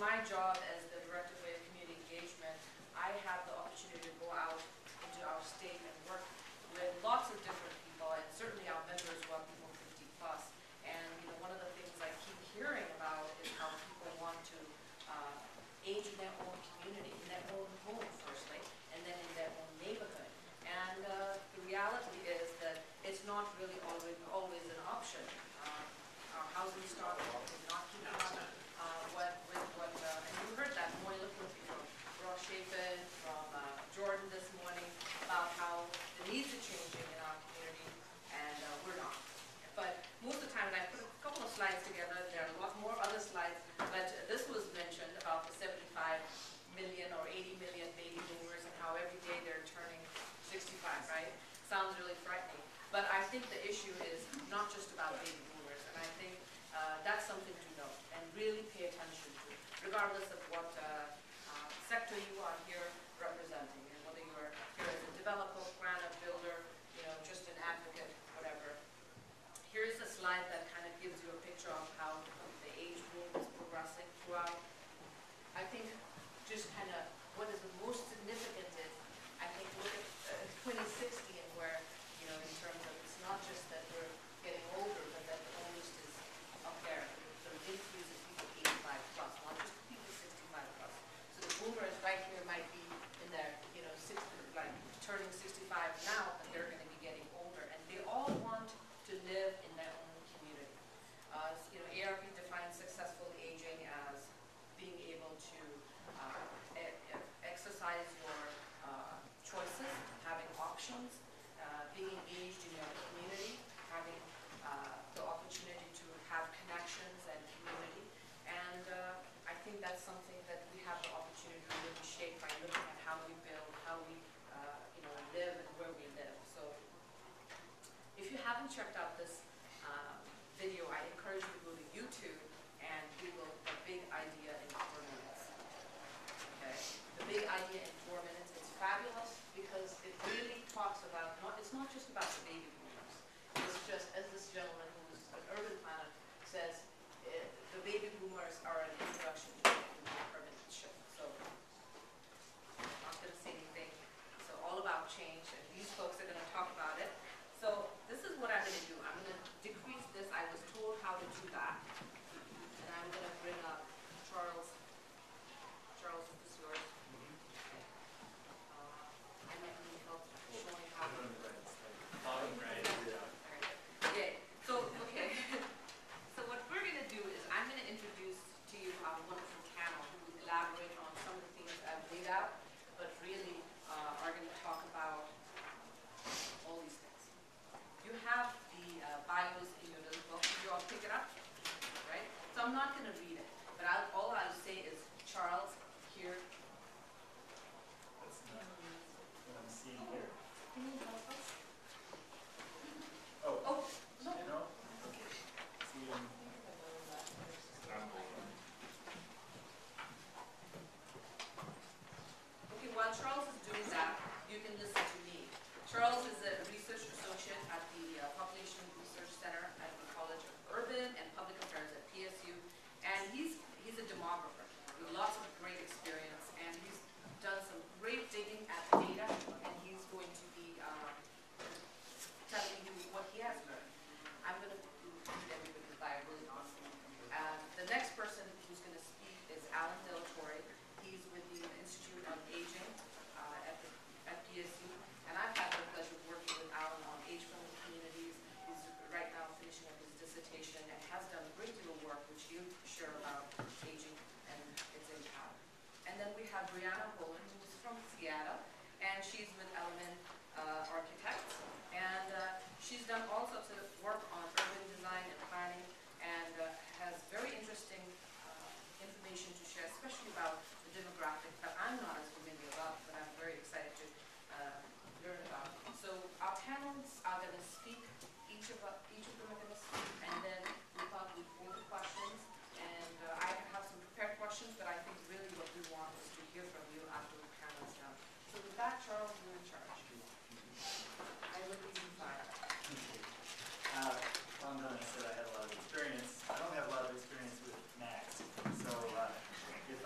my job as the Director of Community Engagement, I have the opportunity to go out into our state and work with lots of different people, and certainly our members who are people 50 plus. And one of the things I keep hearing about is how people want to age in their own community, in their own home firstly, and then in their own neighborhood. And the reality is that it's not really always an option. Our housing stock is not keeping up with what, and you heard that more eloquently from Ross Chapin, from Jordan this morning, about how the needs are changing in our community, and we're not. But most of the time, and I put a couple of slides together, there are a lot more other slides, but this was mentioned about the 75 million or 80 million baby boomers and how every day they're turning 65, right? Sounds really frightening. But I think the issue is not just about baby boomers, and I think that's something to know and really pay attention to, regardless of what sector you are here representing, and whether you are here as a developer, planner, builder, just an advocate, whatever. Here's a slide that kind of gives you a picture of how the age boom is progressing throughout. I think just kind of what is the most significant is, I think, look at 2060 and where, in terms of it's not just that we're getting older, but that the oldest is up there. So the increase is people 85 plus, not just people 65 plus. So the boomers right here might be in their, turning 65 now, but they're going to be getting older, and they all want to live in their own community. ARP defines successful aging as being able to exercise your choices, having options, being engaged in your community, having the opportunity to have connections and community. And I think that's something that we have the opportunity to really shape by looking at how we build, how we live and where we live. So if you haven't checked out this video, I encourage you to go to YouTube and Google The Big Idea in 4 Minutes. Okay? The Big Idea in 4 Minutes. It's fabulous because it really talks about, it's not just about the baby boomers. It's just, as this gentleman who's an urban planner says, the baby boomers are an introduction to urban shift. So I'm not going to say anything. So all about change, and these folks are going to talk about it. So this is what I'm going to do. I'm going to decrease this. I was told how to do that. And I'm going to bring up Charles. Charles, is this yours? Okay. I might need help showing how to do this. Okay. So what we're going to do is I'm going to introduce to you our wonderful panel who will elaborate on some of the things I've laid out, but really are going to talk about all these things. You have the bios in your little book. You all pick it up, right? So I'm not going to read it, but all I'll say is Charles here. That's not what I'm seeing here. Can you help us? Oh, No. Okay. See, Okay, while Charles is doing that, you can listen to me. Charles is a research associate at the Population Research Center at the College of Urban and Public Affairs at PSU, and he's a demographer with lots of great experience, and he's done some great digging at data, and he's going to be telling you what he has learned. I'm going to read everybody's bio really honestly. The next person who's going to speak is Alan Delatorre. He's with the Institute on Aging at PSU, and I've had the pleasure of working with Alan on age-friendly communities. He's right now finishing up his dissertation and has done a great deal of work which you share about aging and its impact. And then we have Brianna Bowen, who's from Seattle, and she's with Element Architects, and she's done all sorts of work on urban design and planning, and has very interesting information to share, especially about the demographics that I'm not as familiar about, but I'm very excited to learn about. So our panelists are going to speak, each of them are going to speak, and then we'll probably go to questions. And I have some prepared questions, but I think really what we want is to hear from you after the panel is done. So with that, Charles, you're in charge. I will be inspired. Tom Dunn said I had a lot of experience. I don't have a lot of experience with Macs, so if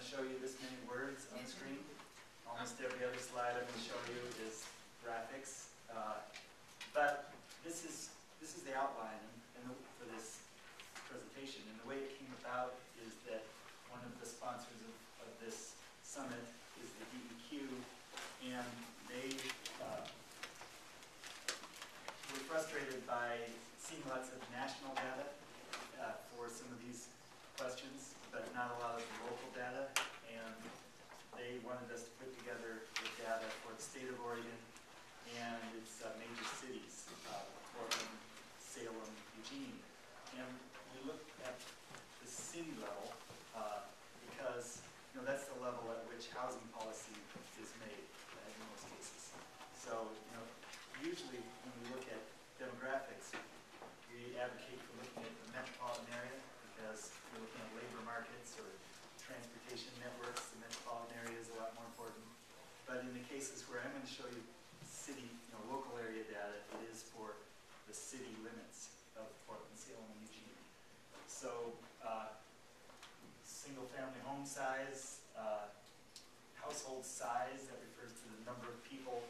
to show you this many words on the screen. Almost every other slide I'm going to show you is graphics. But this is the outline for this presentation. And the way it came about is that one of the sponsors of this summit is the DEQ, and they were frustrated by seeing lots of national data for some of these questions, but not a lot of the local data. And they wanted us to put together the data for the state of Oregon and its major cities, Portland, Salem, Eugene. And we looked at the city level because that's the level at which housing policy is made in most cases. So usually when we look at demographics, we advocate for looking at the metropolitan area because we're looking at labor markets or transportation networks. The metropolitan area is a lot more important. But in the cases where I'm going to show you city, local area data, it is for the city limits of Portland, Salem, and Eugene. So single-family home size, household size, that refers to the number of people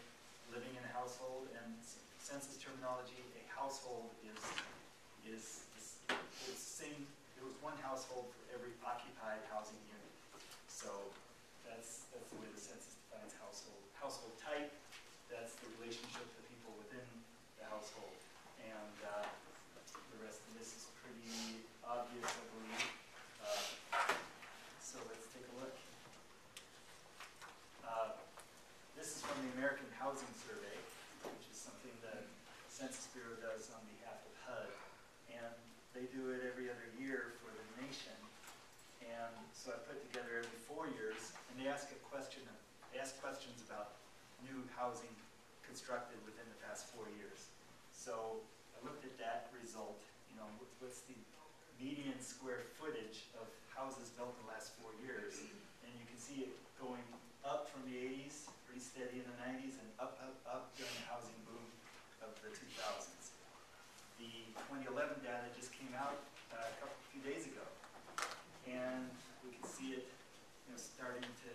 living in a household, and census terminology, a household is the same. There was one household for every occupied housing unit. So that's the way the census defines household. Household type, that's the relationship to people within the household. And the rest of this is pretty obvious, I believe. So let's take a look. This is from the American Housing Survey, which is something that Census Bureau does on behalf of HUD. And they do it every other year for the nation. And so I put together every 4 years, and they ask questions about new housing constructed within the past 4 years. So I looked at that result, what's the median square footage of houses built in the last 4 years. And you can see it going up from the 80s, pretty steady in the 90s, and up during the housing boom of the 2000s. The 2011 data just came out a few days ago, and we can see it starting to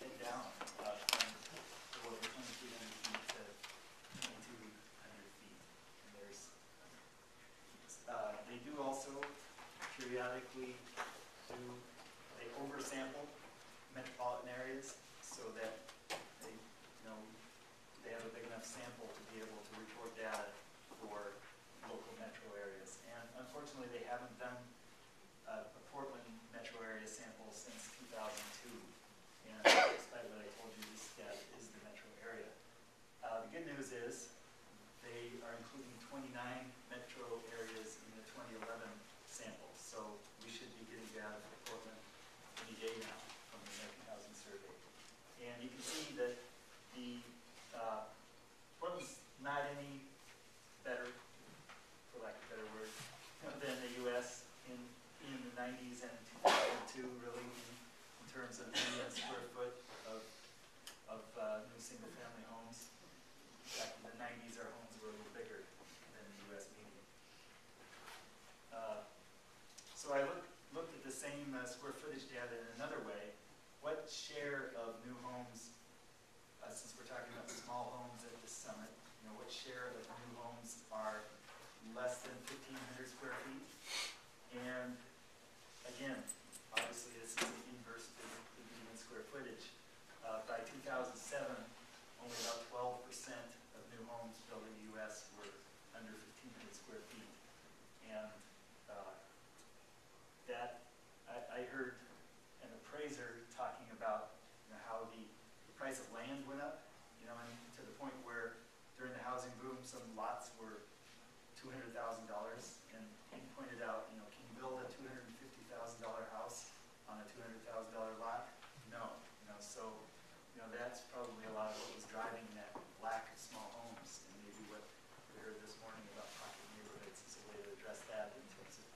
head down from over 2,300 feet to 2,200 feet. And they do also periodically they oversample metropolitan areas so that they have a big enough sample to be able to report data for local metro areas. And unfortunately, they haven't done a Portland metro area sample since 2002. And despite what I told you, this data is the metro area. The good news is they are including 29 metro areas in the 2011 sample. So we should be getting data for Portland any day now from the American Housing Survey. And you can see that Portland's not any better, for lack of a better word, than the U.S. in the 90s and 2002, really, in terms of median square foot of new single-family homes. In fact, in the 90s, our homes were a little bigger than the U.S. median. So I looked at the same square footage data in another way. What share of new homes, since we're talking about small homes at this summit, what share of new homes are less than 1,500 square feet? And again, obviously this is the inverse of the median square footage. By 2007, only about 12% of new homes built in the U.S. were under 1,500 square feet. And I heard an appraiser talking about how the price of land went up, and to the point where during the housing boom, some lots were $200,000, and he pointed out, can you build a $250,000 house on a $200,000 lot? No, so that's probably a lot of what was driving that lack of small homes, and maybe what we heard this morning about pocket neighborhoods is a way to address that in terms of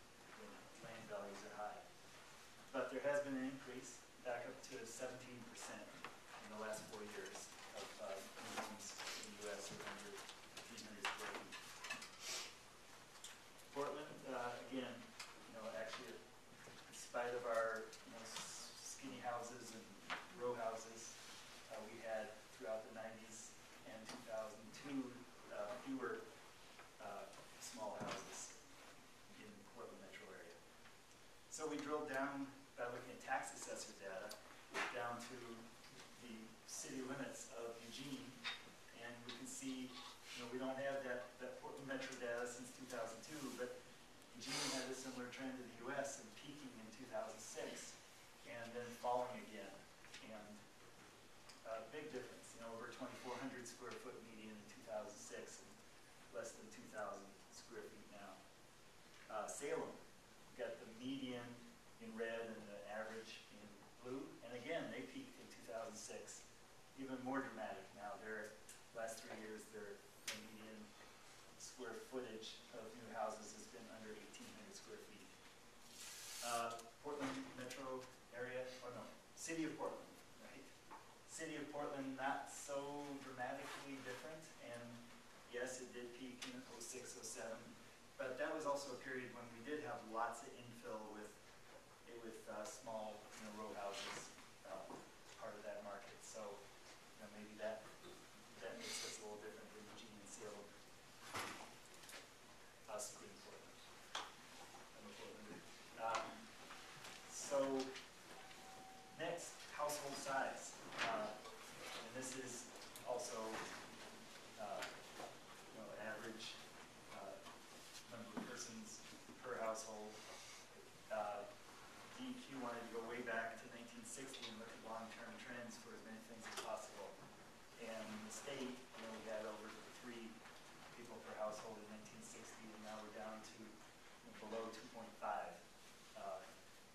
when land values are high. But there has been an increase back up to 17% in the last 4 years of new homes in the U.S. are under 1,500 square feet. Portland, again, actually, in spite of our fewer small houses in the Portland metro area. So we drilled down by looking at tax assessor data down to the city limits of Eugene, and we can see, we don't have that Portland metro data since 2002, but Eugene had a similar trend to the US and peaking in 2006 and then falling again. And big difference, over 2,400 square foot median in 2006 and less than 2,000 square feet now. Salem, we've got the median in red and the average in blue, and again, they peaked in 2006. Even more dramatic now. Their last 3 years, their median square footage of new houses has been under 1,800 square feet. Portland metro area, City of Portland, right? City of Portland, not so dramatically different, and yes, it did peak in 06, 07, but that was also a period when we did have lots of infill with small row houses, part of that market. So maybe that makes us a little different than Eugene and Salem. Us including Portland. I'm a Portlander. So next, household size. And this is also average number of persons per household. DEQ wanted to go way back to 1960 and look at long-term trends for as many things as possible. And in the state, we had over 3 people per household in 1960, and now we're down to below 2.5.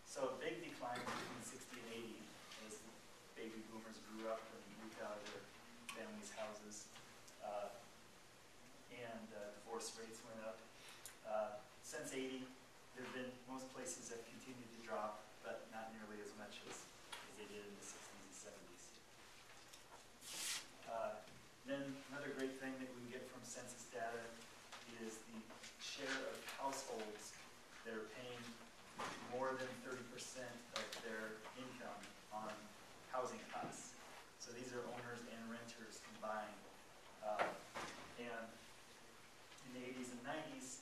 So a big decline between 60 and 80 as the baby boomers grew up and moved out of their families' houses. And divorce rates went up. Since 80, most places have continued to drop, but not nearly as much as they did in the 60s and 70s. Then another great thing that we can get from census data is the share of households that are paying more than 30% of their income on housing costs. So these are owners and renters combined. And in the 80s and 90s,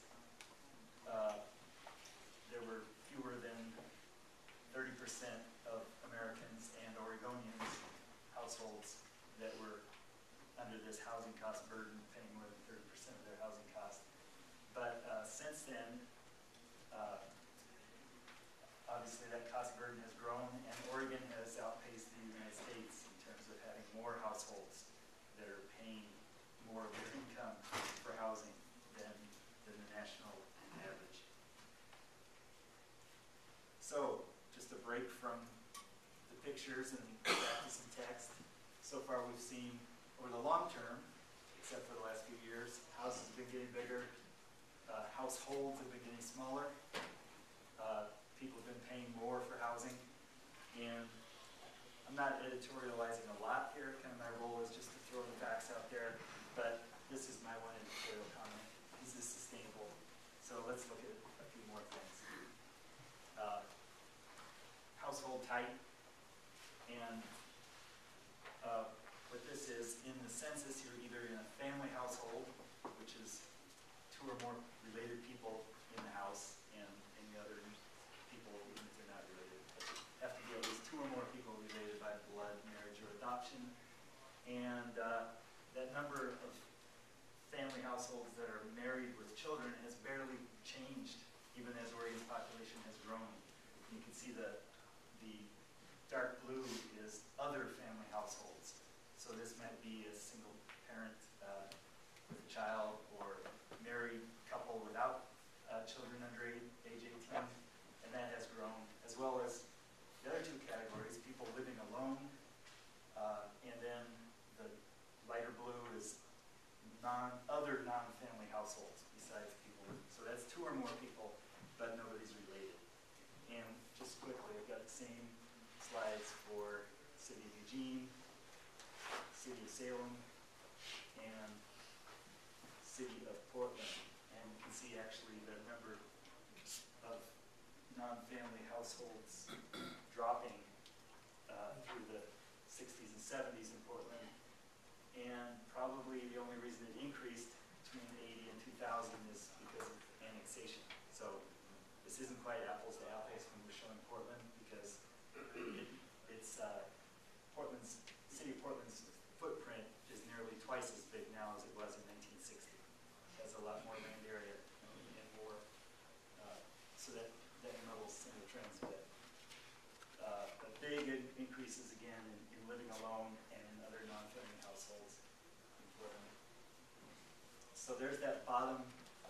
there were fewer than 30% of Americans and Oregonians households that were under this housing cost burden, paying more than 30% of their housing cost. But since then, obviously that cost burden has grown, and Oregon has outpaced the United States in terms of having more households that are paying more of their income for housing than the national average. So, just a break from the pictures and back to some text. So far we've seen, over the long term, except for the last few years, houses have been getting bigger, households have been getting smaller, people have been paying more for housing, and I'm not editorializing a lot here. Kind of my role is just to throw the facts out there, but this is my one editorial comment. Is this sustainable? So let's look at a few more things. Household type, and what this is, in the census, you're either in a family household, which is 2 or more related people in the house, and any other people, even if they're not related, but have to be at least 2 or more people related by blood, marriage, or adoption. And that number of family households that are married with children has barely changed, even as Oregon's population has grown. And you can see the dark blue is other family households. So this might be a single parent with a child, or married couple without children under age 18, and that has grown, as well as the other 2 categories, people living alone, and then the lighter blue is other non-family households besides people. So that's 2 or more people, but nobody's related. And just quickly, I've got the same slides for City of Eugene, City of Salem, and City of Portland. And you can see actually the number of non-family households dropping through the 60s and 70s in Portland. And probably the only reason it increased between 2000 is because of annexation. So this isn't quite apples to apples when we're showing Portland, because it's Portland's, city of Portland's footprint is nearly twice as big now as it was in 1960. It has a lot more land area and more, so that muddles some of the trends a bit. But big increases again in living alone and in other non-family households in Portland. So there's that bottom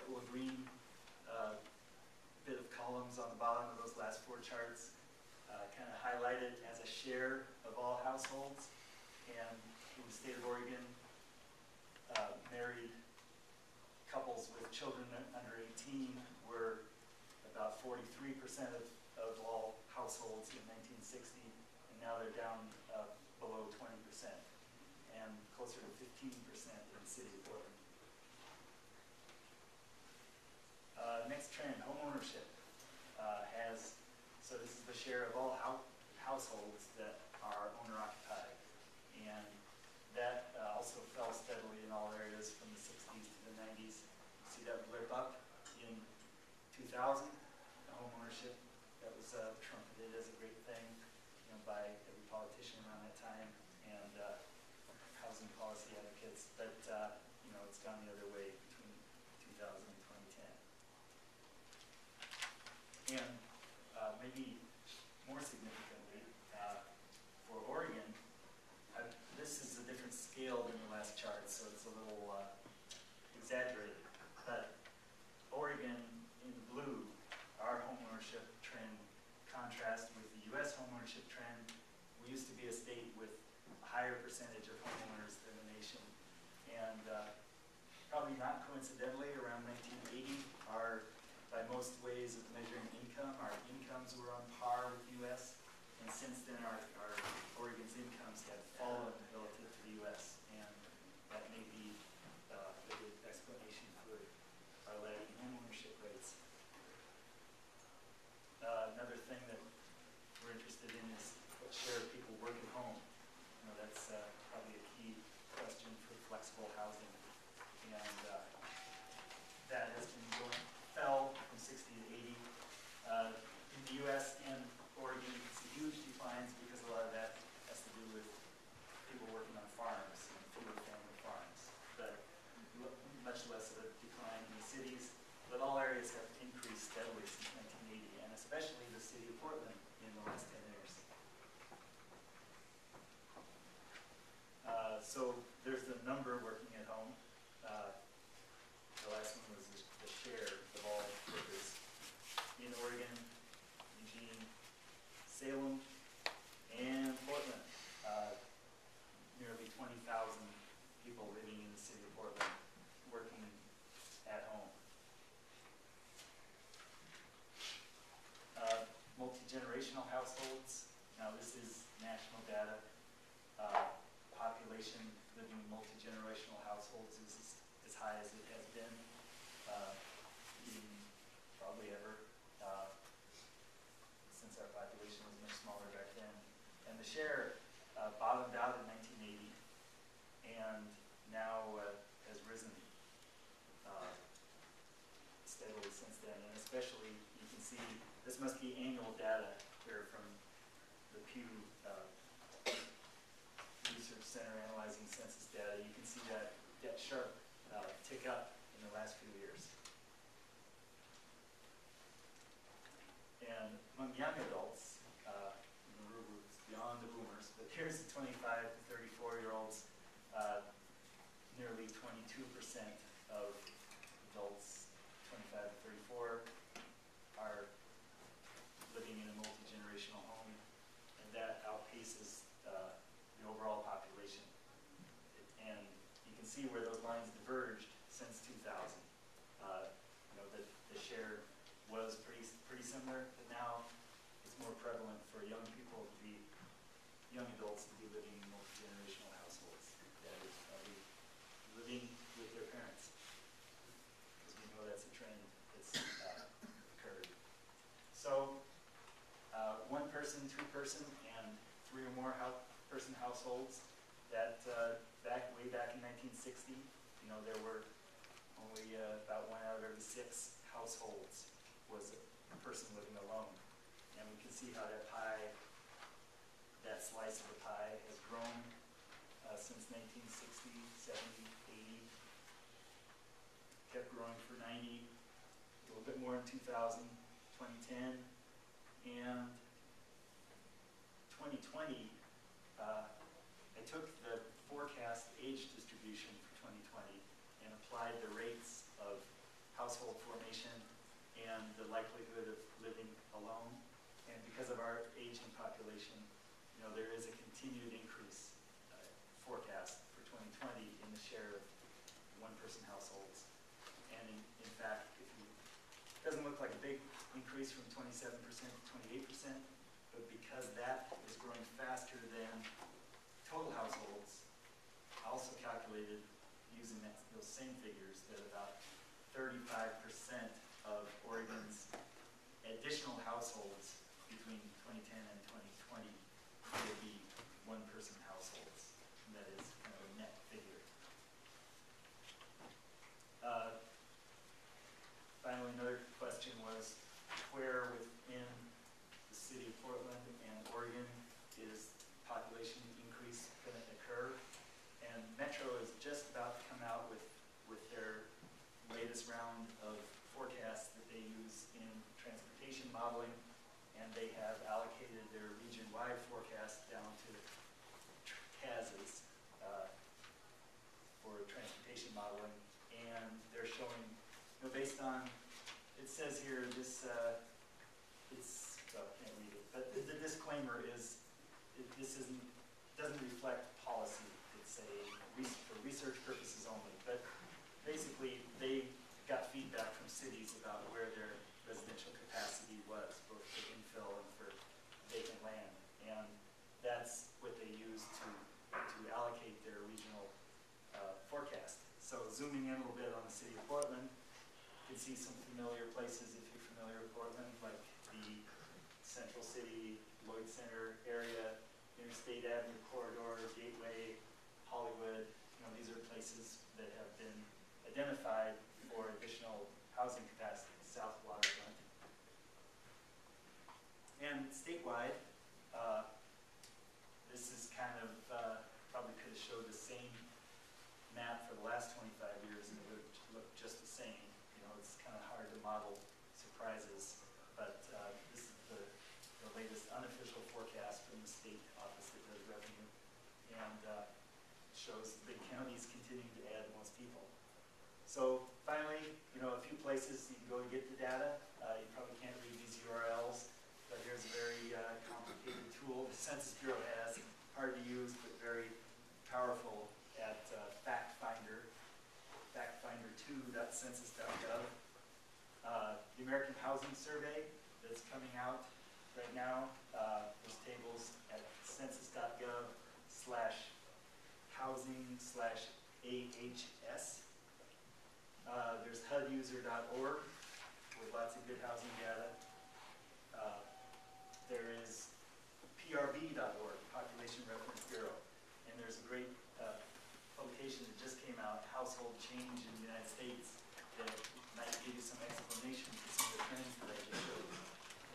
little green bit of columns on the bottom of those last four charts, kind of highlighted as a share of all households. And in the state of Oregon, married couples with children under 18 were about 43% of all households in 1960, and now they're down below 20%, and closer to 15% in the city of Portland. Next trend, homeownership so this is the share of all households that are owner-occupied, and that also fell steadily in all areas from the 60s to the 90s. You see that blip up in 2000, the homeownership that was trumpeted as a great thing, by every politician around that time, and housing policy advocates, but it's gone the other way between 2000 and 2010. And maybe more significantly, for Oregon, this is a different scale than the last chart, so it's a little exaggerated. But Oregon in blue, our homeownership trend contrast with the U.S. homeownership trend. We used to be a state with a higher percentage of homeowners than the nation, and probably not coincidentally, around 1980, by most ways of measuring income, our incomes were on par with the U.S., and since then our Oregon's incomes have fallen relative to the U.S., and that may be a good explanation for our lagging homeownership rates. Another thing that we're interested in is what share of people work at home. That's probably a key question for flexible housing, and that has been fell from 60 to 80. In the U.S. and Oregon, you can see huge declines because a lot of that has to do with people working on farms and fewer family farms, but much less of a decline in the cities. But all areas have increased steadily since 1980, and especially the city of Portland in the last 10 years. So there's the number working at home. The last one was the share of all workers in Oregon, Eugene, Salem, and Portland. Nearly 20,000 people living in the city of Portland working at home. Multi-generational households. Now this is national data. Population living in multi-generational households is as high as it has been probably ever, since our population was much smaller back then. And the share bottomed out in 1980 and now has risen steadily since then. And especially, you can see, this must be annual data here from the Pew Research Center analyzing census data. You can see that sharp tick up in the last few years. And among young adults, beyond the boomers, but here's the 25 to 34-year-olds, nearly 22% of adults 25 to 34 are living in a multi-generational home, and that outpaces the overall population. And you can see where those lines diverged since 2000. The share was pretty similar, but now it's more prevalent for young people to be, young adults to be living in multi-generational households. That is, living with their parents, because we know that's a trend that's occurred. So, one person, two person, and three or more person households. That way back in 1960, there were only about 1 out of every 6 households was a person living alone. And we can see how that pie, that slice of the pie has grown since 1960, 70, 80. Kept growing for 90, a little bit more in 2000, 2010, and 2020, I took the forecast age distribution for 2020 and applied the rates of household formation and the likelihood of living alone. And because of our aging population, you know, there is a continued increase forecast for 2020 in the share of one-person households. And in fact, it doesn't look like a big increase from 27% to 28%, but because that is growing faster than total households, I also calculated using those same figures that about 35% of Oregon's additional households between 2010 and 2020 will be one-person households. And that is kind of a net figure. Finally, another question was where within the city of Portland and Oregon is population increase going to occur? And Metro is just about to come out with their latest round of forecasts that they use in transportation modeling, and they have allocated their region-wide forecast down to CASs for transportation modeling, and they're showing, you know, based on, it says here, this, well, I can't read it, but the disclaimer is, this doesn't reflect policy. It's for research purposes only. But basically, they got feedback from cities about where their residential capacity was, both for infill and for vacant land. And that's what they use to allocate their regional forecast. So zooming in a little bit on the city of Portland, you can see some familiar places if you're familiar with Portland, like the Central City, Lloyd Center area, Interstate Avenue Corridor, Gateway, Hollywood. You know, these are places that have been identified for additional housing capacity, South Waterfront. And statewide, this is kind of, probably could have showed the same map for the last 25 years and it would look just the same. You know, it's kind of hard to model surprises, but this is the latest unofficial forecast from the state office that does revenue, and shows the big counties continuing to add the most people. So finally, you know, a few places you can go to get the data. You probably can't read these URLs, but here's a very complicated tool the Census Bureau has, hard to use but very powerful at Fact Finder, factfinder2.census.gov. The American Housing Survey that's coming out right now, there's tables at census.gov/housing/AHS. There's HUDuser.org with lots of good housing data. There is PRB.org, Population Reference Bureau, and there's a great publication that just came out, Household Change in the United States, that might give you some explanation for some of the trends that I just showed.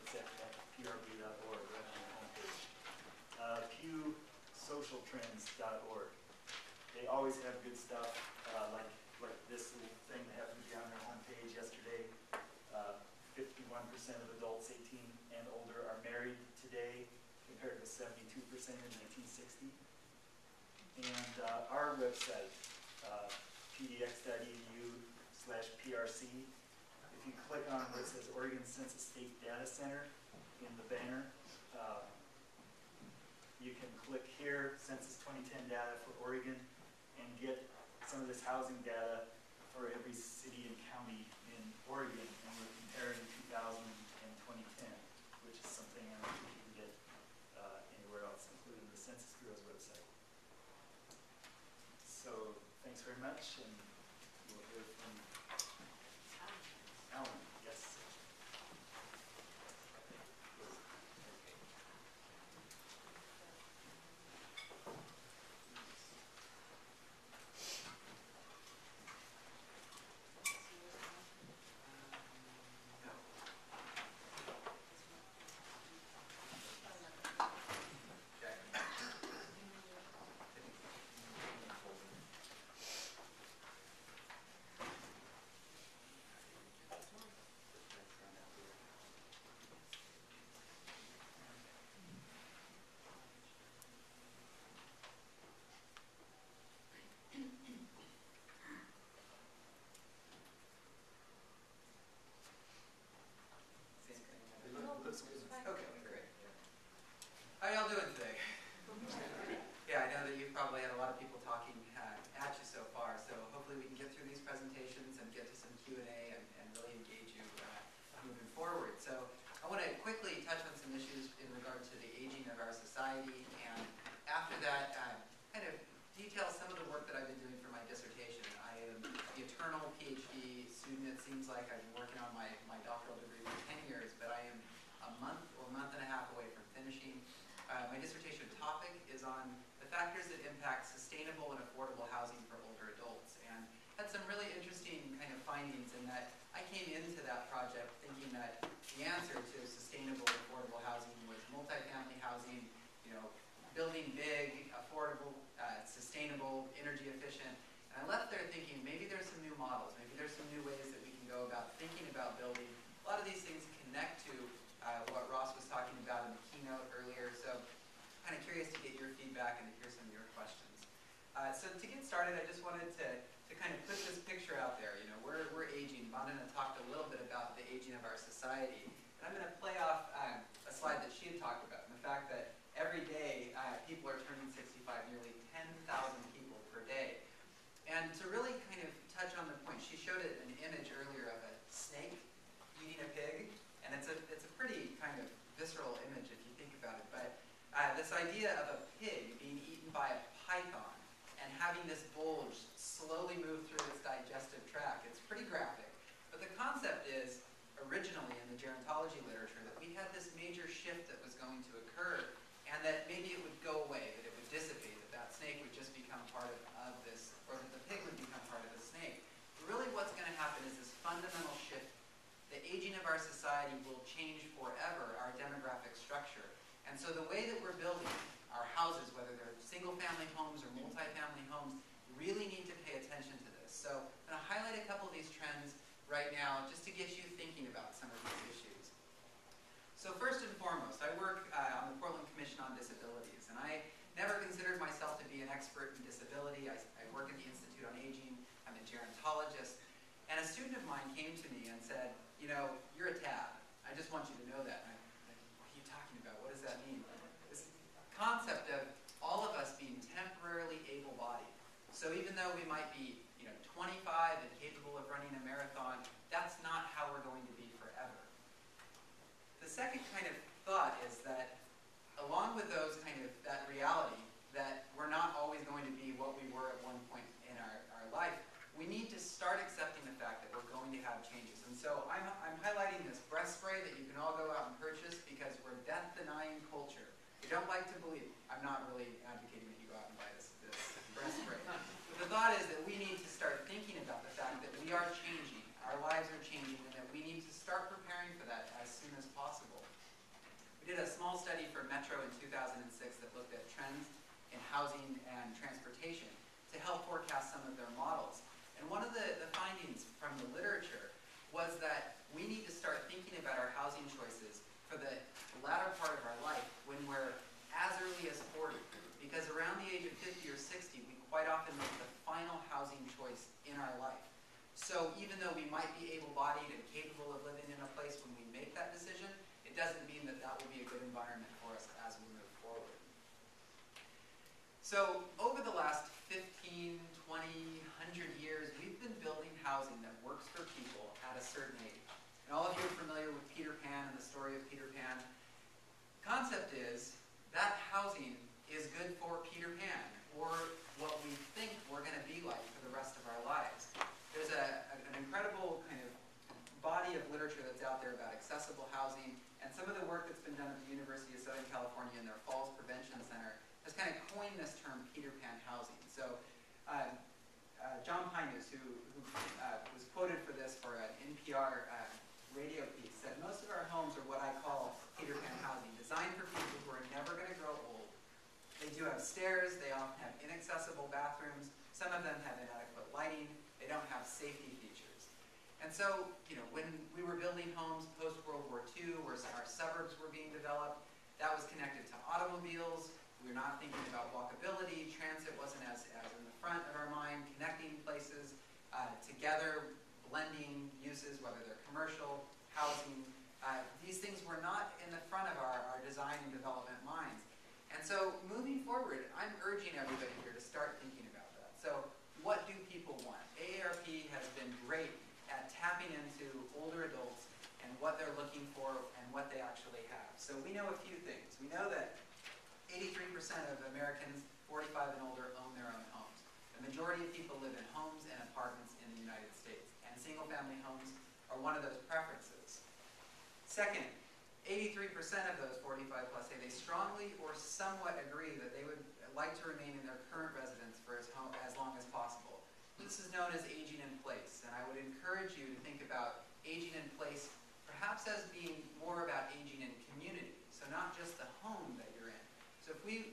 It's at PRB.org, right on the homepage. PewSocialTrends.org. They always have good stuff, like this little thing that happened to be on their homepage yesterday. 51% of adults 18 and older are married today, compared with 72% in 1960. And our website, pdx.edu/PRC, if you click on where it says Oregon Census State Data Center in the banner, you can click here, Census 2010 data for Oregon, and get some of this housing data for every city and county in Oregon, and we're comparing 2000 and 2010, which is something I don't think you can get anywhere else, including the Census Bureau's website. So thanks very much, and we'll hear from Alan. Yes. society, and after that, kind of detail some of the work that I've been doing for my dissertation. I am the eternal PhD student. It seems like I've been working on my doctoral degree for 10 years, but I am a month or month and a half away from finishing. My dissertation topic is on the factors that impact sustainable and affordable housing for older adults, and had some really interesting kind of findings in that I came into that project thinking that the answer to sustainable and affordable housing was multifamily housing, you know, building big, affordable, sustainable, energy efficient. And I left there thinking maybe there's some new models, maybe there's some new ways that we can go about thinking about building. A lot of these things connect to what Ross was talking about in the keynote earlier, so I'm kind of curious to get your feedback and to hear some of your questions. So to get started, I just wanted to kind of put this picture out there. You know, we're aging. Vandana talked a little bit about the aging of our society. And I'm going to play off a slide that she had talked about, and the fact that every day people are turning 65, nearly 10,000 people per day. And to really kind of touch on the point, she showed an image earlier of a snake eating a pig, and it's a pretty kind of visceral image if you think about it. But this idea of a pig being eaten by a python and having this bulge slowly move through its digestive tract, it's pretty graphic. But the concept is, originally in the gerontology literature, that we had this major shift that was going to occur, and that maybe it would go away, that it would dissipate, that snake would just become part of this, or that the pig would become part of the snake. But really what's going to happen is this fundamental shift. The aging of our society will change forever our demographic structure. And so the way that we're building our houses, whether they're single-family homes or multi-family homes, really need to pay attention to this. So I'm going to highlight a couple of these trends right now just to get you thinking about some of these issues. So first and foremost, I work on the Portland Commission on Disabilities, and I never considered myself to be an expert in disability. I work at the Institute on Aging. I'm a gerontologist. And a student of mine came to me and said, you know, you're a tab. I just want you to know that. And I'm like, what are you talking about? What does that mean? This concept of all of us being temporarily able-bodied. So even though we might be, you know, 25 and capable of running a marathon, that's not how we're going to be forever. The second kind of thought is that along with those kind of that reality that we're not always going to be what we were at one point in our life, we need to start accepting the fact that we're going to have changes. And so I'm highlighting this breast spray that you can all go out and purchase because we're a death-denying culture. We don't like to believe. I'm not really advocating that you go out and buy this breast spray. But the thought is that we need to start thinking about the fact that we are changing, our lives are changing, and that we need to start preparing for that as soon as possible. We did a small study for Metro in 2006 that looked at trends in housing and transportation to help forecast some of their models. And one of the findings from the literature was that we need to start thinking about our housing choices for the latter part of our life when we're as early as 40. Because around the age of 50 or 60, we quite often make the final housing choice in our life. So even though we might be able-bodied and capable of living in a place when we make that decision, it doesn't mean that that will be a good environment for us as we move forward. So over the last 15, 20, 100 years, we've been building housing that works for people at a certain age. And all of you are familiar with Peter Pan and the story of Peter Pan. The concept is that housing is good for Peter Pan, or what we think we're going to be like for the rest of our lives. There's an incredible kind of body of literature that's out there about accessible housing, and some of the work that's been done at the University of Southern California in their Falls Prevention Center has kind of coined this term Peter Pan housing. So John Pinus, who was quoted for this for an NPR radio piece, said, most of our homes are what I call Peter Pan housing, designed for people who are never going to grow old. They do have stairs, they often have inaccessible bathrooms, some of them have inadequate lighting, they don't have safety features. And so, you know, when we were building homes post-World War II, where our suburbs were being developed, that was connected to automobiles. We were not thinking about walkability, transit wasn't as in the front of our mind, connecting places together, blending uses, whether they're commercial, housing. These things were not in the front of our design and development minds. And so moving forward, I'm urging everybody here to start thinking about that. So what do people want? AARP has been great at tapping into older adults and what they're looking for and what they actually have. So we know a few things. We know that 83% Americans 45 and older own their own homes. The majority of people live in homes and apartments in the United States, and single-family homes are one of those preferences. Second, 83% of those 45 plus say they strongly or somewhat agree that they would like to remain in their current residence for as long as possible. This is known as aging in place, and I would encourage you to think about aging in place perhaps as being more about aging in community, so not just the home that you're in. So if we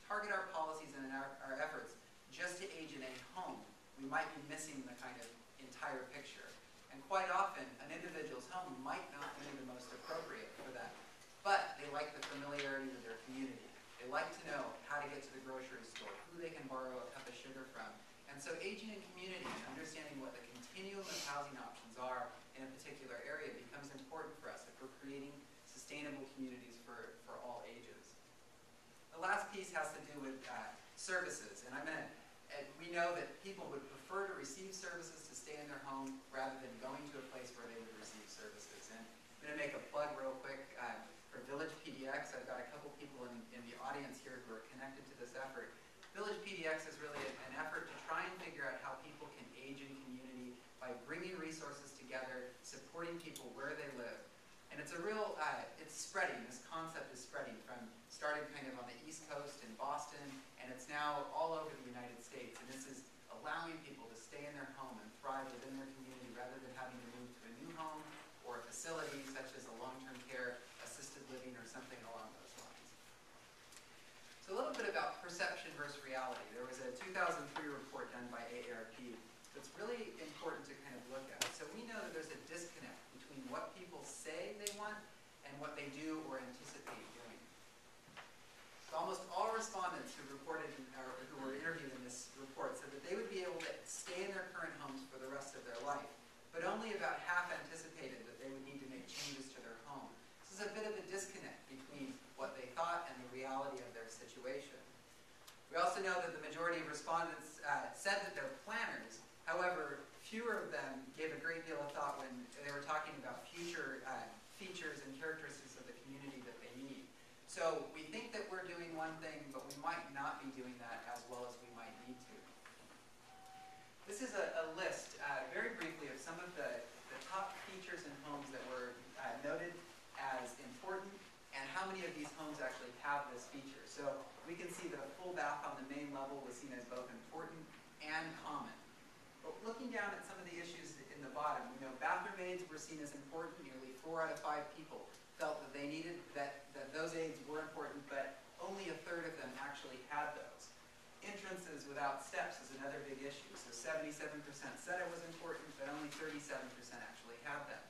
target our policies and our efforts just to age in a home, we might be missing the kind of entire picture. And quite often, an individual's home might not be the most appropriate for them, but they like the familiarity with their community. They like to know how to get to the grocery store, who they can borrow a cup of sugar from. And so aging in community and understanding what the continuum of housing options are in a particular area becomes important for us if we're creating sustainable communities for all ages. The last piece has to do with services, and we know that people would prefer to receive services to stay in their home rather than going to a place where they would receive services. And I'm going to make a plug real quick for Village PDX. I've got a couple people in the audience here who are connected to this effort. Village PDX is really an effort to try and figure out how people can age in community by bringing resources together, supporting people where they live. And it's a real, it's spreading, this concept is spreading from starting kind of on the East Coast in Boston, and it's now all over the United States. And this is allowing people to stay in their home and thrive within their community rather than having to move to a new home or a facility such as a long-term care, assisted living, or something along those lines. So a little bit about perception versus reality. There was a 2003 report done by AARP that's really important to kind of look at. So we know that there's a disconnect between what people say they want and what they do or anticipate doing. So almost all respondents who reported or who were interviewed in this report said that they would be able to stay in their current homes for the rest of their life, but only about half anticipated that they would need to make changes to their home. This is a bit of a disconnect between what they thought and the reality of their situation. We also know that the majority of respondents said that they're planners. However, fewer of them gave a great deal of thought when they were talking about future features and characteristics of the community that they need. So we think that we're doing one thing, but we might not be doing that as well as we might need to. This is a list, very briefly, of some of the top features in homes that were noted as important and how many of these homes actually have this feature. So we can see that a full bath on the main level was seen as both important and common. But looking down at some of the issues in the bottom, we know bathroom aids were seen as important. Nearly 4 out of 5 people felt that they needed, that those aids were important, but only a third of them actually had those. Entrances without steps is another big issue. So 77% said it was important, but only 37% actually had them.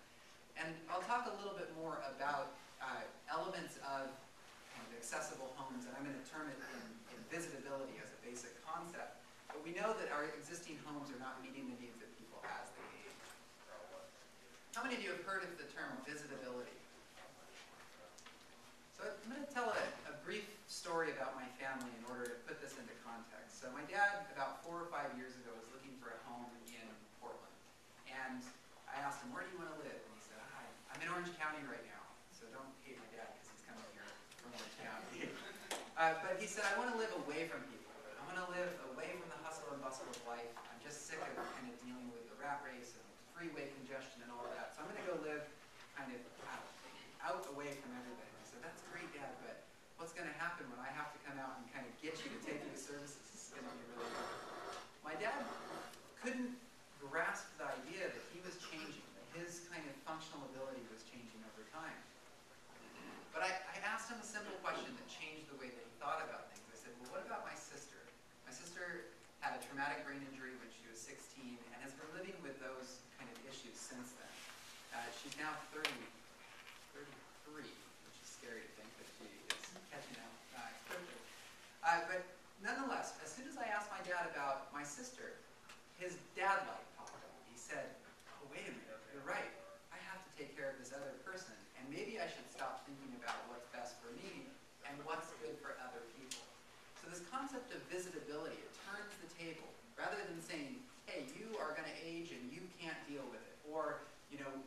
And I'll talk a little bit more about elements of kind of accessible homes, and I'm going to term it in visitability as a basic concept. But we know that our existing homes are not meeting the needs of people as they age. How many of you have heard of the term visitability? So I'm going to tell a brief story about my family in order to put this into context. So my dad, about 4 or 5 years ago, was looking for a home in Portland. And I asked him, where do you want to live? And he said, I'm in Orange County right now. So don't hate my dad because he's coming here from Orange County. But he said, I want to live away from people. I want to live away from the hustle and bustle of life. I'm just sick of kind of dealing with the rat race and freeway congestion and all of that. So I'm going to go live kind of out away from everybody. I said, that's great, Dad, but what's going to happen when I have to come out and kind of get you to take you to services? This is going to be really hard. My dad couldn't grasp the idea that he was changing, that his kind of functional ability was changing over time. But I asked him a simple question that changed the way that he thought about things. I said, well, what about my sister? My sister had a traumatic brain injury when she was 16 and has been living with those kind of issues since then. She's now 33, which is scary to think that she is catching up quickly. But nonetheless, as soon as I asked my dad about my sister, his dad light popped up. He said, oh, wait a minute, you're right. I have to take care of this other person, and maybe I should stop thinking about what's best for me and what's good for other people. So this concept of visitability, it turns the table. Rather than saying, hey, you are going to age and you can't deal with it, or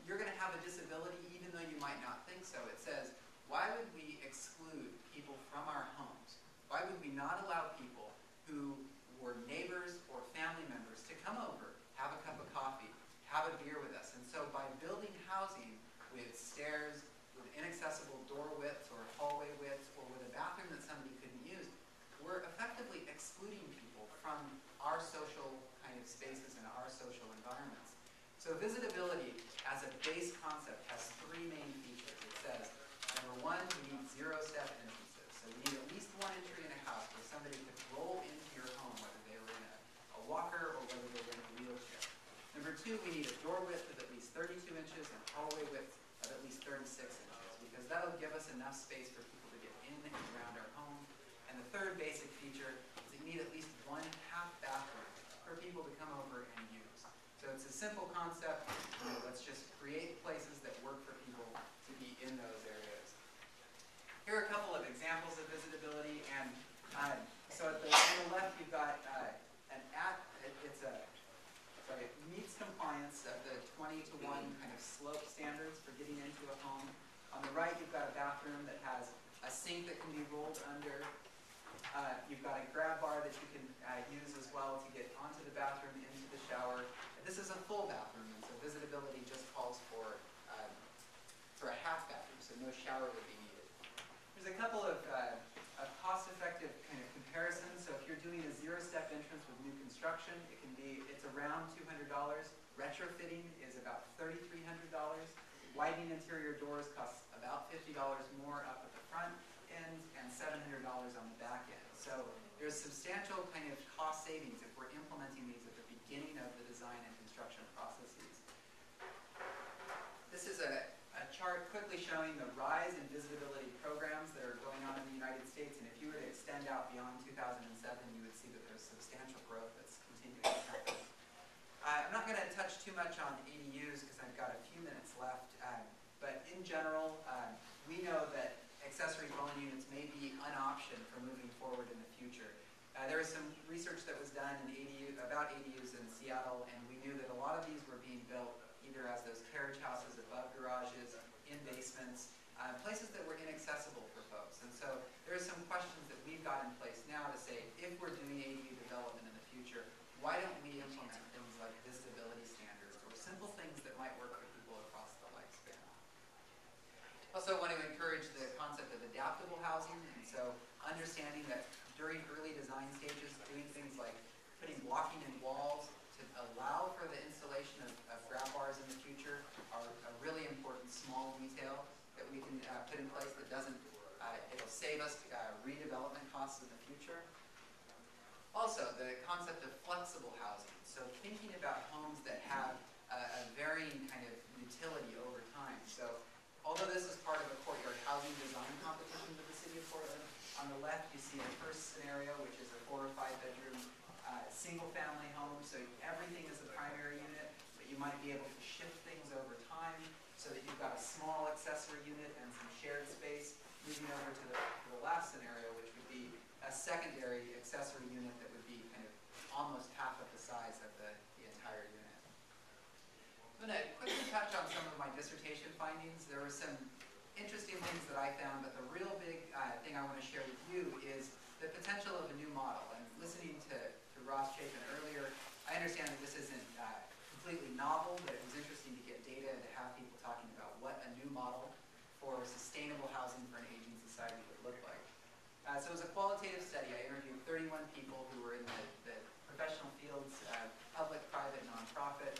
you're going to have a disability even though you might not think so. It says, why would we exclude people from our homes? Why would we not allow 2, we need a door width of at least 32 inches and hallway width of at least 36 inches, because that'll give us enough space for people to get in and around our home. And the third basic feature is that you need at least one half bathroom for people to come over and use. So it's a simple concept. Let's just create places that work for people to be in those areas. Here are a couple of examples of visitability, and so on the left you've got it meets compliance of the 20:1 kind of slope standards for getting into a home. On the right you've got a bathroom that has a sink that can be rolled under. You've got a grab bar that you can use as well to get onto the bathroom, into the shower. This is a full bathroom, and so visitability just calls for a half bathroom, so no shower would be needed. There's a couple of cost-effective kind of comparisons. So if you're doing a zero-step entrance with new construction, it's around $200. Retrofitting is about $3,300. Widening interior doors costs about $50 more up at the front end and $700 on the back end. So there's substantial kind of cost savings if we're implementing these at the beginning of the design and construction processes. This is a chart quickly showing the rise in visitability programs that are going on in the United States, and if you were to extend out beyond 2007, you would see that there's substantial growth that's continuing to happen. I'm not going to touch too much on ADUs because I've got a few minutes left, but in general, we know that accessory dwelling units may be an option for moving forward in the future. There was some research that was done about ADUs in Seattle, and we knew that a lot of these were being built either as those carriage houses above garages, in basements, places that were inaccessible for folks. And so there are some questions that we've got in place now to say, if we're doing ADU development in the future, why don't we implement things like visitability standards or simple things that might work for people across the lifespan? Also want to encourage the concept of adaptable housing, and so understanding that during early design stages, doing things like putting blocking in walls to allow for the installation of grab bars in the future are a really important small detail that we can put in place that doesn't, it'll save us redevelopment costs in the future. Also, the concept of flexible housing. So thinking about homes that have a varying kind of utility over time. So although this is part of a courtyard housing design competition with the City of Portland, on the left you see the first scenario, which is a 4 or 5 bedroom single-family home, so everything is a primary unit, but you might be able to shift things over time so that you've got a small accessory unit and some shared space. Moving over to the last scenario, which would be a secondary accessory unit that would be kind of almost half of the size of the entire unit. I'm going to quickly touch on some of my dissertation findings. There were some interesting things that I found, but the real big thing I want to share with you is the potential of a new model. And listening to Ross Chapin earlier, I understand that this isn't completely novel, but it was interesting to get data and to have people talking about what a new model for sustainable housing for an aging society would look like. So it was a qualitative study. I interviewed 31 people who were in the professional fields, public, private, nonprofit,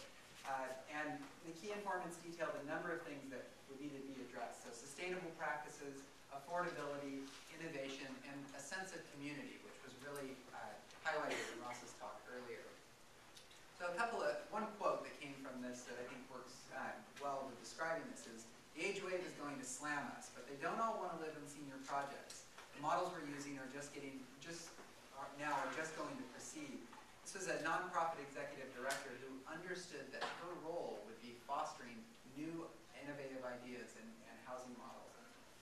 and the key informants detailed a number of things that would need to be addressed. So sustainable practices, affordability, innovation, and a sense of community, which was really highlighted in Ross's talk earlier. So one quote that came from this that I think works well with describing this is, the age wave is going to slam us, but they don't all want to live in senior projects. The models we're using are just going to proceed. This was a nonprofit executive director who understood that her role would be fostering new innovative ideas and housing models.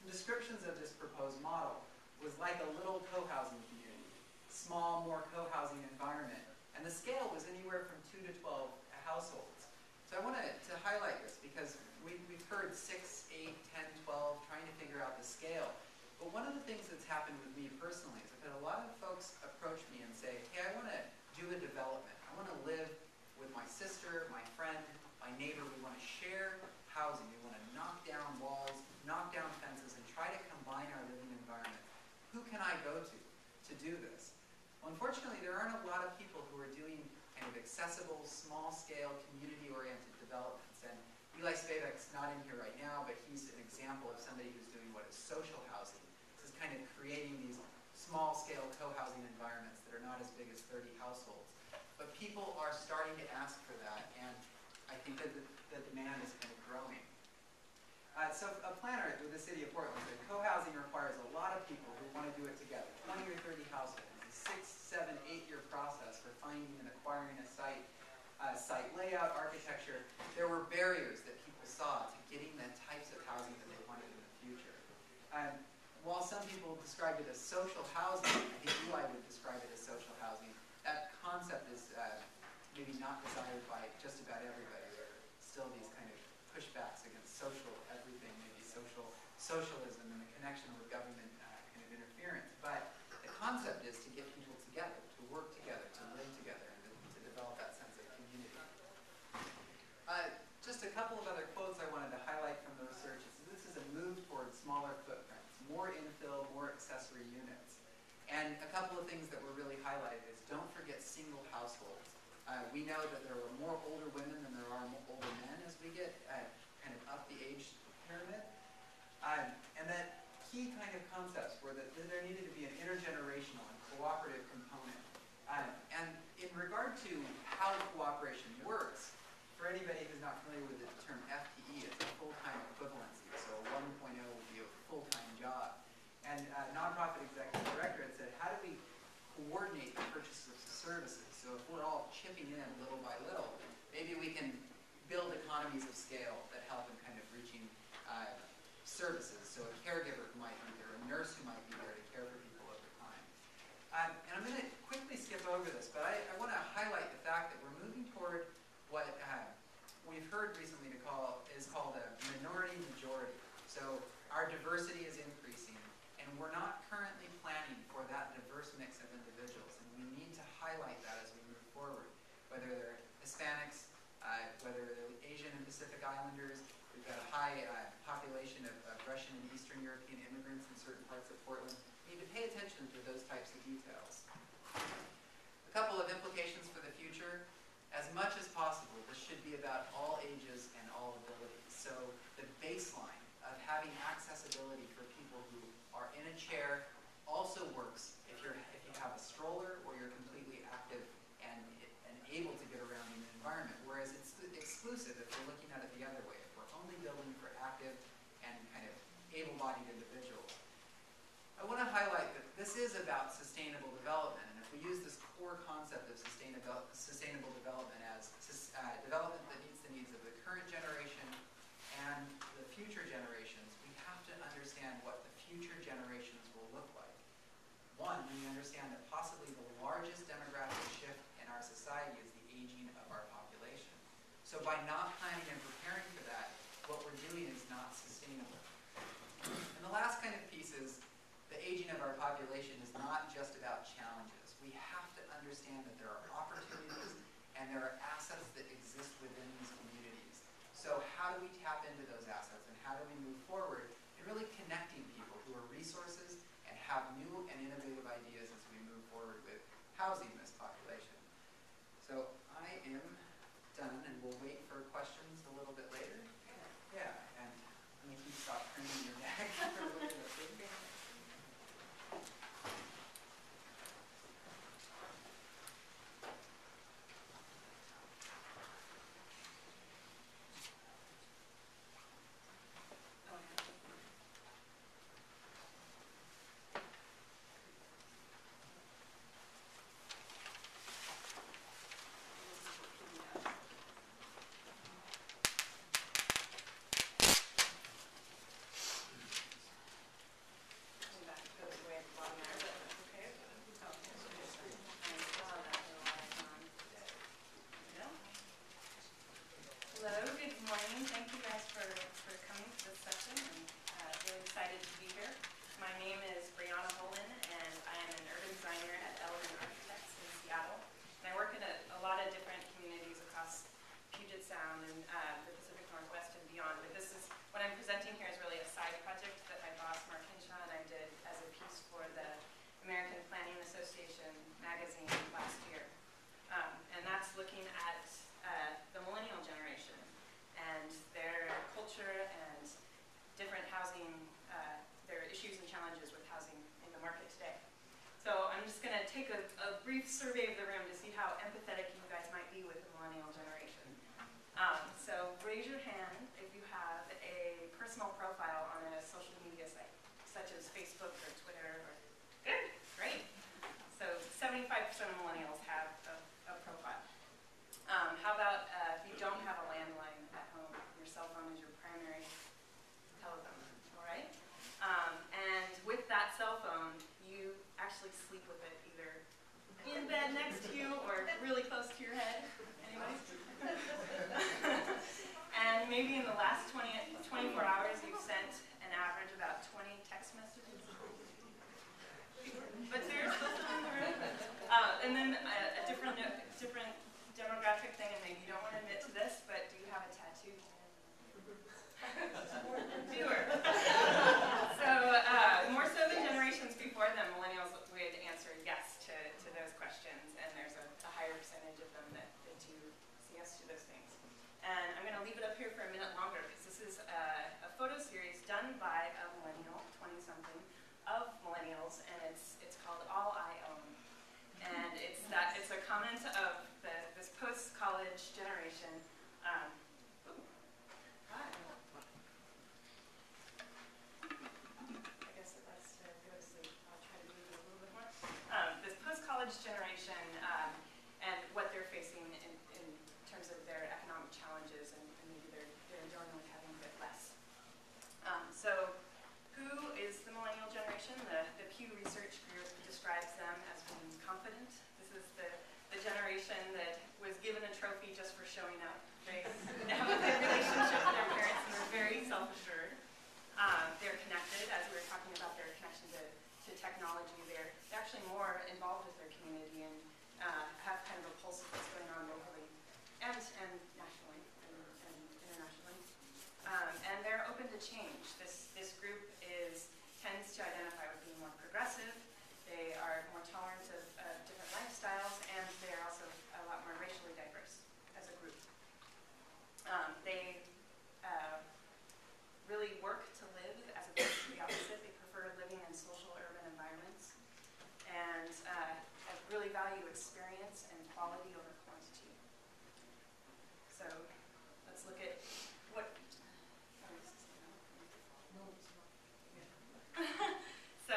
The descriptions of this proposed model was like a little co-housing community, small, more co-housing environment, and the scale was anywhere from 2 to 12 households. So I wanted to highlight this because we've heard 6, 8, 10, 12, trying to figure out the scale. But one of the things that's happened with me personally is I've had a lot of folks approach me and say, hey, I want to do a development. I want to live with my sister, my friend, my neighbor. We want to share housing. We want to knock down walls, knock down fences, and try to combine our living environment. Who can I go to do this? Well, unfortunately, there aren't a lot of people who are doing kind of accessible, small-scale, community-oriented developments. And Eli Spavek's not in here right now, but he's an example of somebody who's doing what is social housing. This is kind of creating these small-scale co-housing environments that are not as big as 30 households. But people are starting to ask for that, and I think that the demand is kind of growing. So a planner with the city of Portland said co-housing requires a lot of people who want to do it together, 20 or 30 households. It's a 6, 7, 8-year process for finding and acquiring a site, site layout, architecture. There were barriers that people saw to getting the types of housing that they wanted in the future. While some people described it as social housing, I think Eli would describe it as social housing. That concept is maybe not desired by just about everybody. There are still these kind of pushbacks against social everything, maybe socialism and the connection with government kind of interference. But the concept is to get people together, to work together, to live together, and to develop that sense of community. Just a couple of other quotes I wanted to highlight from the research. This is a move towards smaller footprints, more infill, more accessory units. And a couple of things that were really highlighted is don't forget single households. We know that there are more older women than there are older men as we get kind of up the age pyramid. And that key kind of concepts were that there needed to be an intergenerational and cooperative component. And in regard to how cooperation works, for anybody who's not familiar with the term FTE, it's a full-time equivalency. So 1.0 would be a full-time job. And nonprofit executive director had said, how do we coordinate the purchase of services? So if we're all chipping in little by little, maybe we can build economies of scale that help in kind of reaching services. So a caregiver who might be there, a nurse who might be there to care for people over time. And I'm going to quickly skip over this, but I want to highlight the fact that we're moving toward what we've heard recently is called a minority majority. So our diversity is increasing, and we're not currently planning for that diverse mix of individuals, and we need to highlight that as we move forward, whether they're Hispanics, whether they're Asian and Pacific Islanders. We've got a high population of Russian and Eastern European immigrants in certain parts of Portland. We need to pay attention to those types of details. A couple of implications for the future. As much as possible, this should be about all ages and all abilities. So the baseline of having accessibility for people who are in a chair also works if you have a stroller or you're completely active and able to get around in an environment, whereas it's exclusive if we're looking at it the other way, if we're only building for active and kind of able-bodied individuals. I want to highlight that this is about sustainable development, and if we use this core concept of sustainable development as development that meets the needs of the current generation and the future generations, we have to understand what the future generations will look like. One, we understand that possibly the largest demographic shift in our society is the aging of our population. So by not planning and preparing for that, what we're doing is not sustainable. And the last kind of piece is the aging of our population is not just about challenges. We have to understand that there are opportunities and there are assets that exist within these communities. So how do we tap into those assets and how do we move forward in really connecting people who are resources and have new and innovative ideas as we move forward with housing this population. So I am done, and we'll wait for questions a little bit later. Yeah, and let me stop craning your neck for a little bit. Take a brief survey of the room to see how empathetic you guys might be with the millennial generation. head next to you or really close to your head? Anybody? And maybe in the last 24 hours, you've sent an average about 20 text messages. But there's still some in the room. And then a different demographic thing, and maybe you don't want to admit to this, but do you have a tattoo? Fewer. So more so than generations before them, millennials would answer yes to those questions, and there's a higher percentage of them that do say yes to those things. And I'm going to leave it up here for a minute longer, because this is a photo series done by a millennial, 20-something, of millennials, and it's called All I Own. And it's a comment of this post-college generation. I guess it likes to go to sleep. I'll try to move it a little bit more. This post-college generation and what they're facing in terms of their economic challenges, and maybe they're dealing with having a bit less. So who is the millennial generation? The Pew Research Group describes them as being confident. This is the generation that was given a trophy just for showing up. They have a good relationship with their parents, and they're very self-assured. They're connected, as we were talking about their connection to technology. They're actually more involved with their community and have kind of a pulse of what's going on locally and nationally and internationally. And they're open to change. This group tends to identify with being more progressive. They are more tolerant of different lifestyles, and they're also a lot more racially diverse as a group. They really work to live as opposed to the opposite. They prefer living in social urban environments, and really value experience and quality over quantity. So let's look at what. So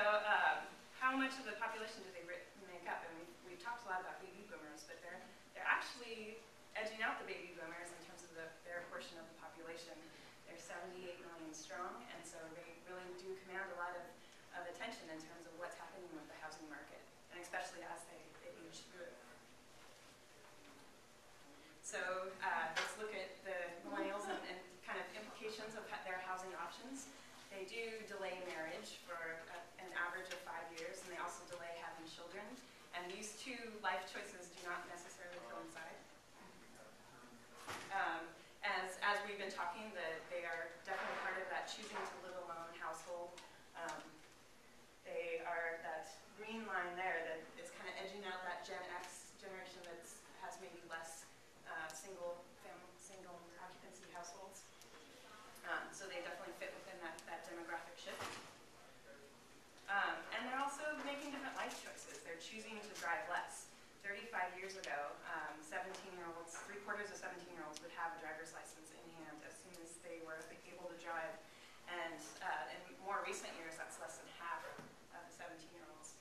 how much of the population do they make up? And we've talked a lot about baby boomers, but they're actually edging out the baby boomers in terms of their portion of the population. They're 78 million strong, and so they really do command a lot of attention in terms of what's happening with the housing market, and especially as they age through it. So let's look at the millennials and kind of implications of their housing options. They do delay marriage for an average of 5 years, and they also delay having children. And these two life choices do not necessarily coincide. As we've been talking, they are definitely part of that choosing to live alone household. They are that green line there that is kind of edging out that Gen X generation that has maybe less single occupancy households. So they definitely fit within that demographic shift. And they're also making different life choices. They're choosing to drive less. 35 years ago, 17-year-olds, 3/4 of 17-year-olds would have a driver's license in hand as soon as they were able to drive. And in more recent years, that's less than half of the 17-year-olds.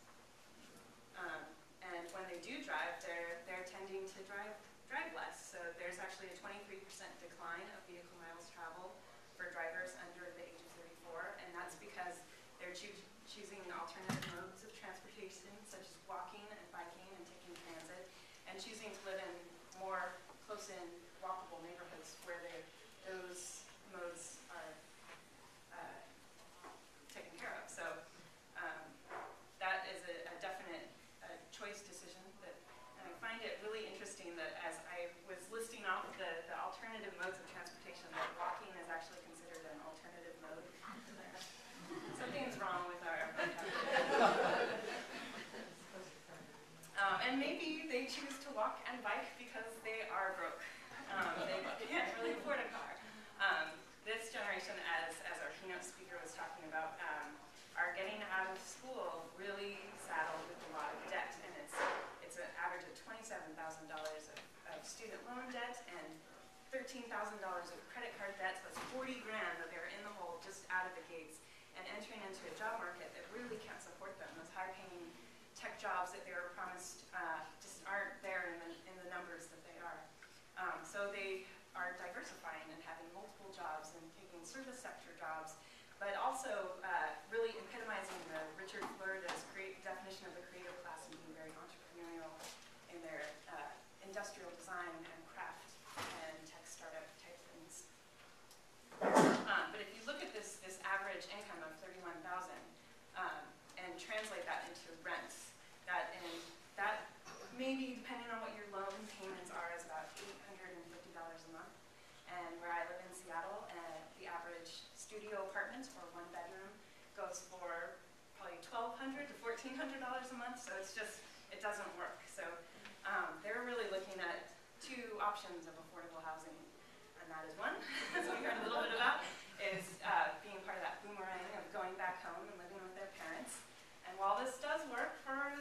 And when they do drive, they're tending to drive less. So there's actually a 23% decline of vehicle miles traveled for drivers under the age of 34, and that's because they're choosing alternative modes of transportation, such as walking and biking and taking transit, and choosing to live in more close-in, walkable neighborhoods where those modes are taken care of. So that is a definite choice decision. And I find it really interesting that as I was listing off the alternative modes of transportation, that walking is actually considered an alternative mode. Something's wrong with our vocabulary. And maybe they choose to walk and bike because they are broke. They can't really afford a car. This generation, as our keynote speaker was talking about, are getting out of school really saddled with a lot of debt, and it's an average of $27,000 of student loan debt and $13,000 of credit card debt. So that's 40 grand that they're in the hole just out of the gates, and entering into a job market that really can't support them. Those high-paying tech jobs that they were promised just aren't there in the numbers that they are. So they are diversifying and having multiple jobs and taking service sector jobs, but also really epitomizing the Richard Florida's great definition of the creative class and being very entrepreneurial So it's just, it doesn't work. So they're really looking at two options of affordable housing, and that is one, as we heard a little bit about, is being part of that boomerang of going back home and living with their parents. And while this does work for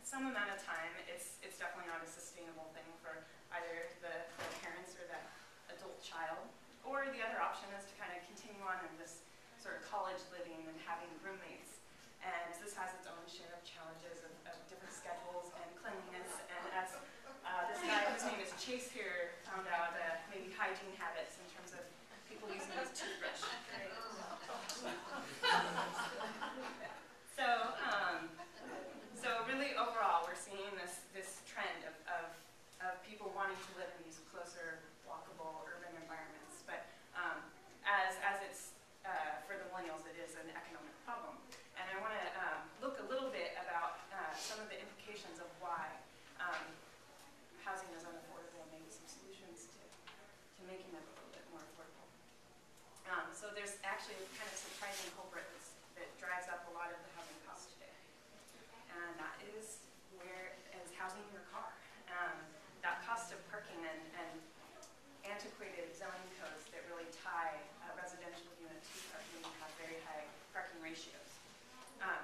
some amount of time, it's definitely not a sustainable thing for either the parents or that adult child. Or the other option is to kind of continue on in this sort of college living and having roommates. And this has its own share of challenges of different schedules and cleanliness. And as this guy, whose name is Chase here, found out, maybe hygiene habits in terms of people using his toothbrush. Right? So really overall, we're seeing this trend of people wanting to live in these closer, walkable urban environments. But as it's, for the millennials, it is an economic problem. And I want to look a little bit about some of the implications of why housing is unaffordable and maybe some solutions to making it a little bit more affordable. So there's actually a kind of surprising culprit that drives up a lot of the housing costs today. And that is housing your car. That cost of parking and antiquated zoning codes that really tie residential unit to parking have very high parking ratios.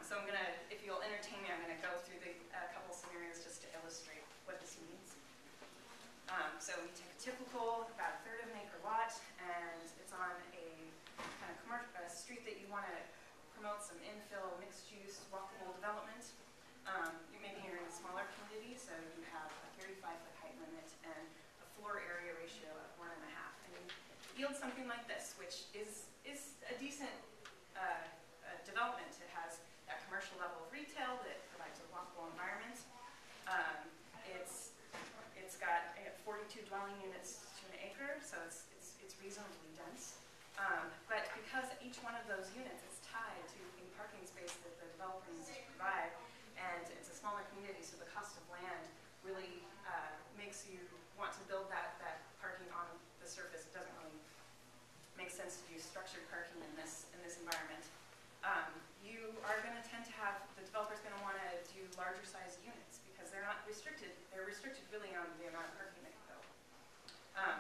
So I'm gonna, if you'll entertain me, I'm gonna go through a couple scenarios just to illustrate what this means. So we take a typical, about a third of an acre lot, and it's on a kind of commercial street that you want to promote some infill, mixed-use, walkable development. Maybe you're in a smaller community, so you have a 35-foot height limit and a floor area ratio of 1.5, and you yield something like this, which is a decent development. It has that commercial level of retail that provides a walkable environment. It's got 42 dwelling units to an acre, so it's reasonably dense. But because each one of those units is tied to a parking space that the developer needs to provide, and it's a smaller community, so the cost of land really makes you want to build that parking on the surface. It doesn't really make sense to do structured parking in this environment. You are going to tend to have, the developer's going to want to do larger size units because they're not restricted. They're restricted really on the amount of parking they can build.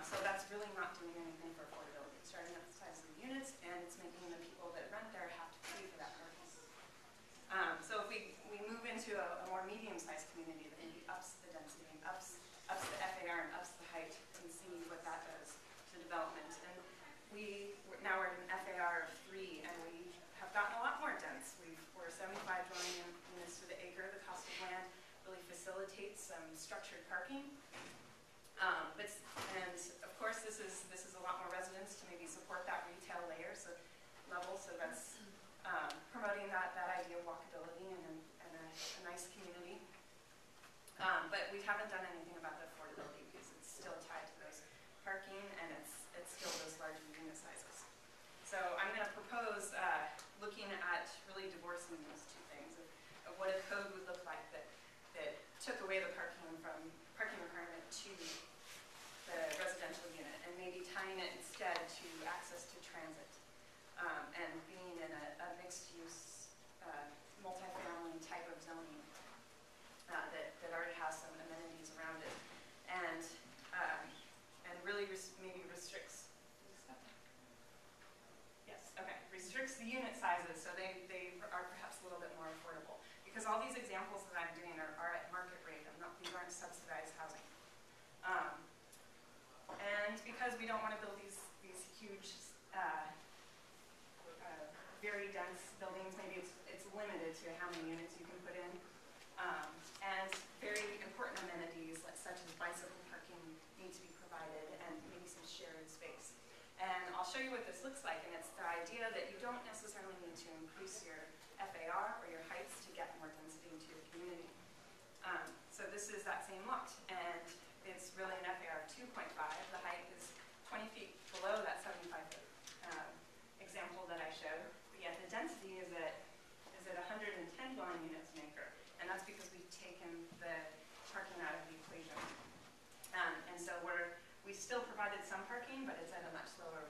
So that's really not doing anything for affordability. It's starting at the size of the units, and it's making the people that rent there have to pay for that parking. So if we move into a more medium-sized community that maybe ups the density, ups the FAR, and ups the height, and see what that does to development. And now we're at an FAR of 3, and we have gotten a lot more dense. We're 75 dwelling units to the acre. The cost of land really facilitates some structured parking. And of course, this is a lot more residents to maybe support that retail layer, level. So that's promoting that idea of walkability and a nice community. But we haven't done anything about the affordability because it's still tied to those parking and it's still those larger unit sizes. So I'm going to propose looking at really divorcing those two things of what a code would look like that took away the parking requirement to the residential unit and maybe tying it instead to access to transit and being in a mixed-use multifamily type of zoning that already has some amenities around it and really maybe restricts. Yes, okay. Restricts the unit sizes so they are perhaps a little bit more affordable. Because all these examples that I'm doing are at market rate. These aren't subsidized housing. And because we don't want to build these huge, very dense buildings, maybe it's limited to how many units you can put in. And very important amenities such as bicycle parking need to be provided and maybe some shared space. And I'll show you what this looks like, and it's the idea that you don't necessarily need to increase your FAR or your heights to get more density into your community. So this is that same lot, and it's really an FAR of 2.5. The height is 20 feet below that 75-foot example that I showed, but yet the density is at 110 dwelling units an acre, and that's because we've taken the parking out of the equation. And so we still provided some parking, but it's at a much lower